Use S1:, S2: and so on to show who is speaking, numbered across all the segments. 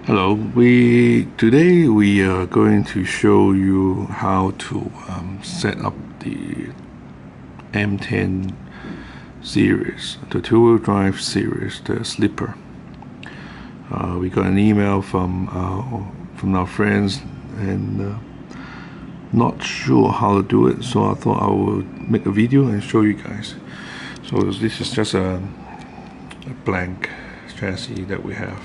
S1: Hello, today we are going to show you how to set up the M10 series, the two-wheel drive series, the Slipper. We got an email from our friends and not sure how to do it, so I thought I would make a video and show you guys. So this is just a blank chassis that we have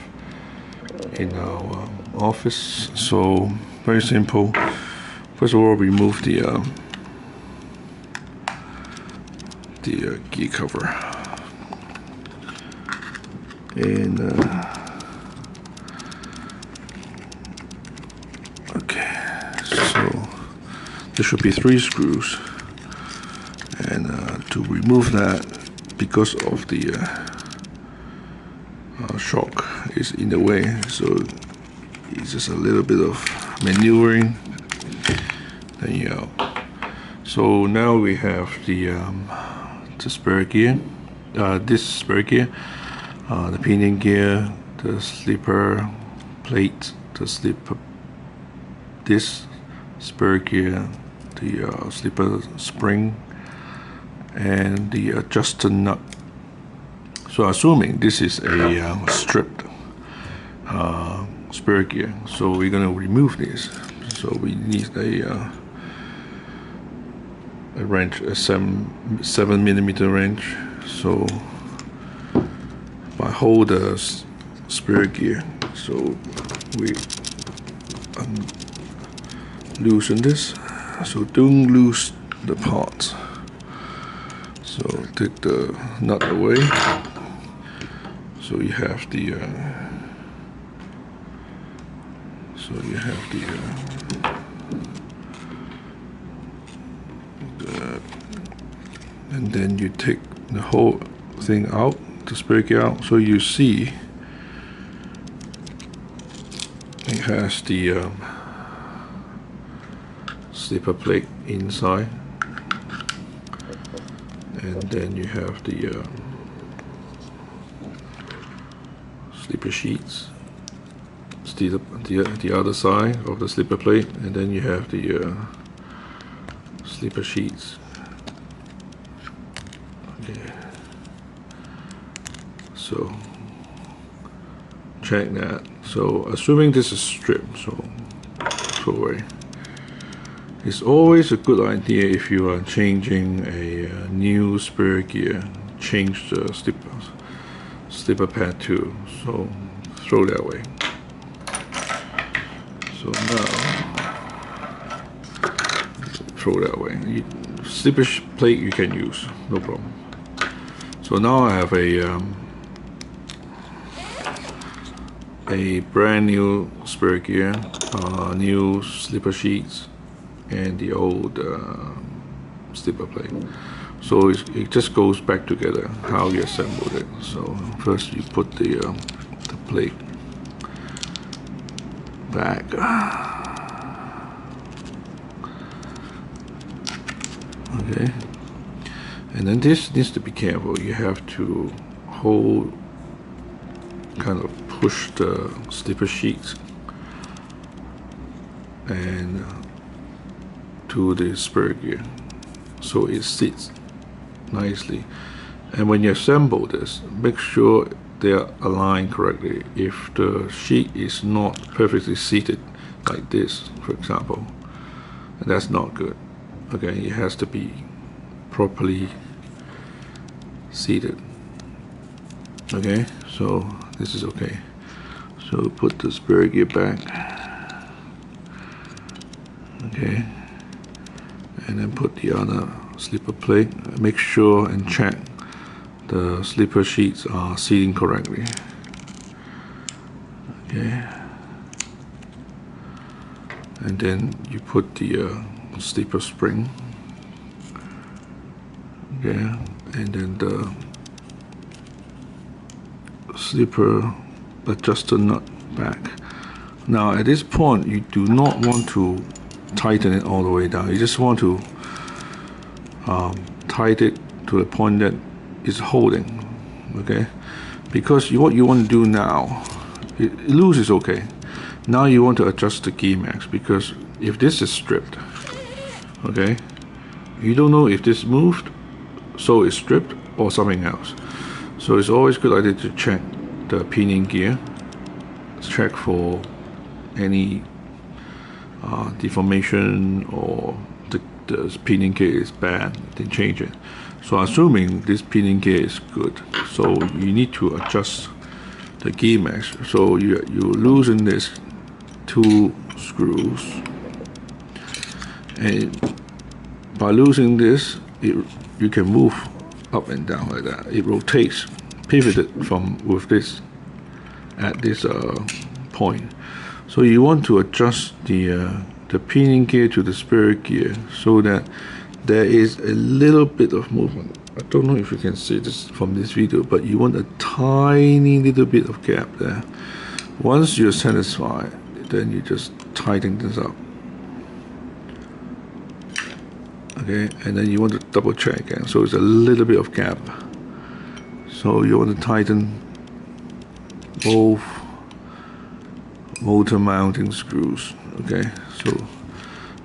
S1: in our office. So very simple. First of all, remove the gear cover, and okay, so there should be 3 screws, and to remove that, because of the shock is in the way, so it's just a little bit of maneuvering. Then you go. So now we have the spare gear, this spare gear, the pinion gear, the slipper plate, the slipper, this spare gear, the slipper spring, and the adjuster nut. So assuming this is a stripped spare gear, so we're going to remove this. So we need a wrench, a 7mm wrench. So if I hold the spare gear, so we loosen this. So don't lose the parts. So take the nut away. So you have the and then you take the whole thing out, the spare gear out. So you see it has the slipper plate inside, and then you have the slipper sheets, the other side of the slipper plate, and then you have the slipper sheets. Okay, so check that. So assuming this is stripped, so throw away. It's always a good idea, if you are changing a new spare gear, change the slipper pad too. So throw that away. So now throw that away. Slipper plate you can use, no problem. So now I have a brand new spare gear, new slipper sheets, and the old slipper plate. So it just goes back together how you assembled it. So first you put the plate back. Okay, and then this needs to be careful. You have to hold, kind of push the slipper sheets and to the spare gear, so it sits nicely. And when you assemble this, make sure they are aligned correctly. If the sheet is not perfectly seated, like this for example, that's not good. Okay, it has to be properly seated. Okay, so this is okay. So put the spare gear back. Okay, and then put the other slipper plate. Make sure and check the slipper sheets are seating correctly. Okay, and then you put the slipper spring. Okay, and then the slipper adjuster nut back. Now at this point, you do not want to tighten it all the way down. You just want to tighten it to the point that it's holding. Okay, because what you want to do now Loose is okay. Now you want to adjust the gear max, because if this is stripped, okay, you don't know if this moved, so it's stripped, or something else. So it's always a good idea to check the pinion gear, check for any deformation, or the pinion gear is bad, then change it. So assuming this pinion gear is good, so you need to adjust the gear max. So you loosen this 2 screws, and by losing this, you can move up and down like that. It rotates, pivoted from with this at this point. So you want to adjust the pinion gear to the spirit gear so that there is a little bit of movement. I don't know if you can see this from this video, but you want a tiny little bit of gap there. Once you're satisfied, then you just tighten this up. Okay, and then you want to double check again. So it's a little bit of gap. So you want to tighten both motor mounting screws. Okay, so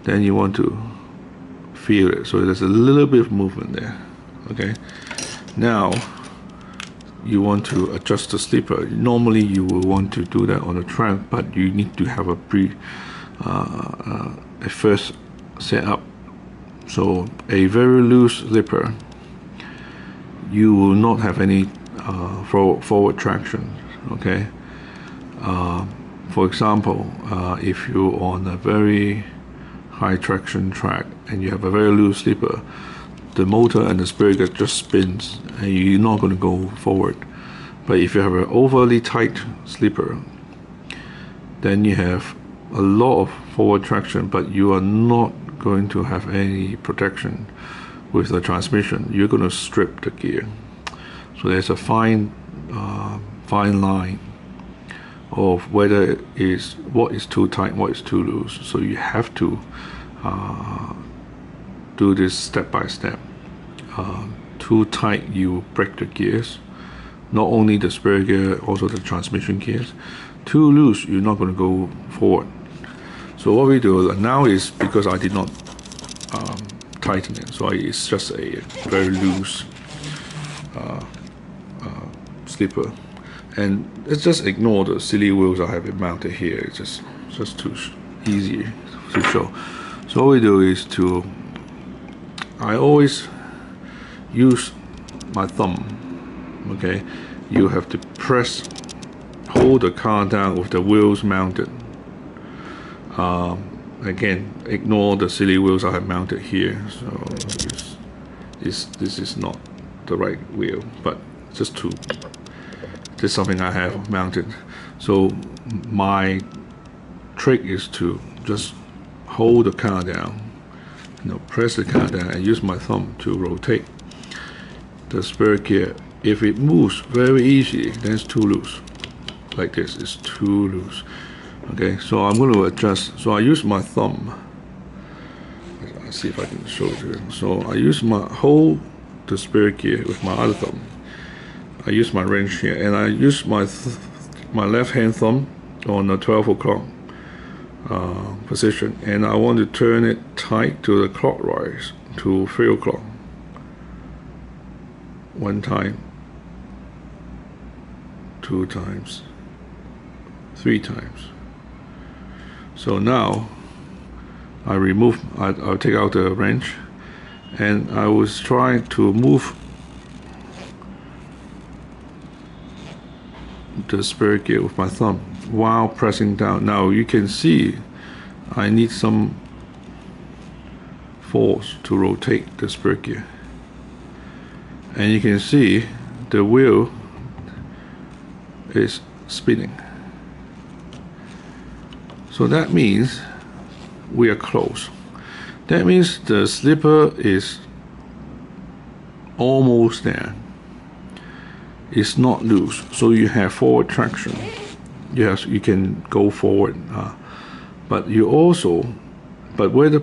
S1: then you want to feel it. So there's a little bit of movement there. Okay, now you want to adjust the slipper. Normally you will want to do that on the track, but you need to have a first setup. So a very loose slipper, you will not have any forward traction. Okay, for example, if you're on a very high traction track and you have a very loose slipper, the motor and the spirit gear just spins and you're not going to go forward. But if you have an overly tight slipper, then you have a lot of forward traction, but you are not going to have any protection with the transmission. You're going to strip the gear. So there's a fine line of whether what is too tight, what is too loose. So you have to do this step by step. Too tight, you break the gears, not only the spirit gear, also the transmission gears. Too loose, you're not going to go forward. So what we do now is, because I did not tighten it, so it's just a very loose slipper, and let's just ignore the silly wheels I have it mounted here. It's just too easy to show. So what we do is I always use my thumb. Okay, you have to hold the car down with the wheels mounted. Again, ignore the silly wheels I have mounted here. So this is not the right wheel, but this is something I have mounted. So my trick is to just hold the car down, press the car down, and use my thumb to rotate the spirit gear. If it moves very easily, then it's too loose. Like this, it's too loose. Okay, so I'm going to adjust. So I use my thumb. Let's see if I can show it to you. So I hold the spirit gear with my other thumb. I use my wrench here, and I use my left hand thumb on the 12 o'clock position, and I want to turn it tight to the clockwise to 3 o'clock. 1 time, 2 times, 3 times. So now I'll take out the wrench, and I was trying to move the spirit gear with my thumb while pressing down. Now you can see I need some force to rotate the spirit gear, and you can see the wheel is spinning. So that means we are close. That means the slipper is almost there. It's not loose, so you have forward traction. Yes, you can go forward, but whether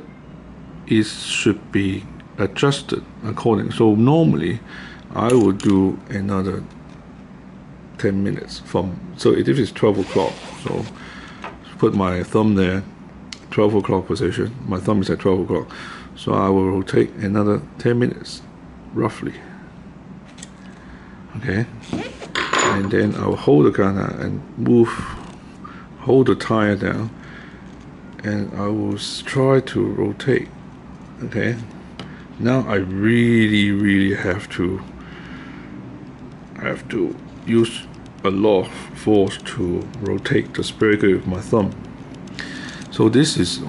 S1: it should be adjusted according. So normally I would do another 10 minutes from, so if it's 12 o'clock, so put my thumb there, 12 o'clock position, my thumb is at 12 o'clock, so I will rotate another 10 minutes roughly. Okay, and then I'll hold the gun out and hold the tire down, and I will try to rotate. Okay, now I really have to use a lot of force to rotate the spare gear with my thumb. So this is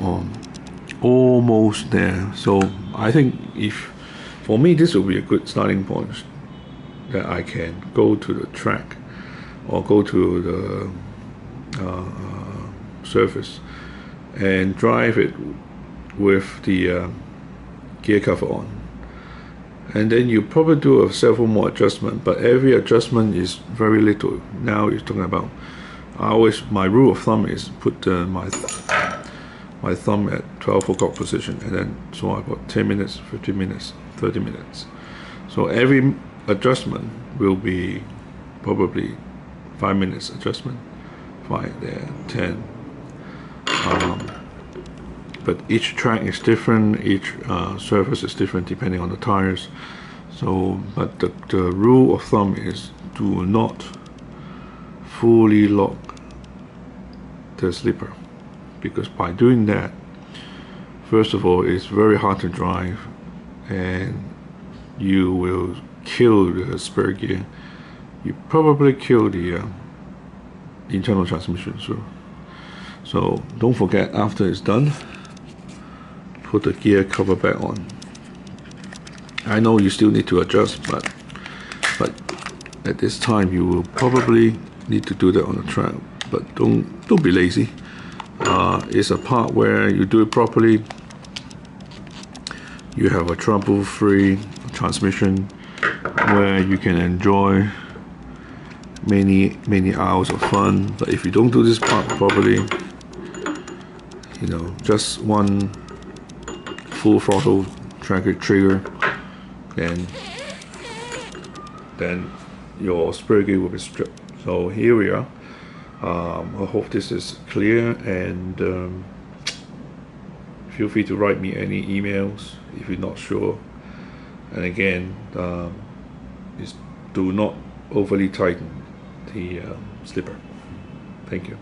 S1: almost there. So I think for me this will be a good starting point, that I can go to the track or go to the surface and drive it with the gear cover on. And then you probably do several more adjustments, but every adjustment is very little. Now you're talking about, my rule of thumb is put my thumb at 12 o'clock position, and then so I got 10 minutes, 15 minutes, 30 minutes. So every adjustment will be probably 5 minutes adjustment, 5 there, 10. But each track is different, each surface is different depending on the tires. So, but the rule of thumb is do not fully lock the slipper, because by doing that, first of all, it's very hard to drive, and you will kill the spare gear. You probably kill the internal transmission. So don't forget, after it's done, put the gear cover back on. I know you still need to adjust, but at this time you will probably need to do that on the track. But don't be lazy. It's a part where you do it properly. You have a trouble-free transmission where you can enjoy many hours of fun. But if you don't do this part properly, you know, just one full throttle trigger, then your spare gear will be stripped. So here we are. I hope this is clear, and feel free to write me any emails if you're not sure. And again, do not overly tighten the slipper. Thank you.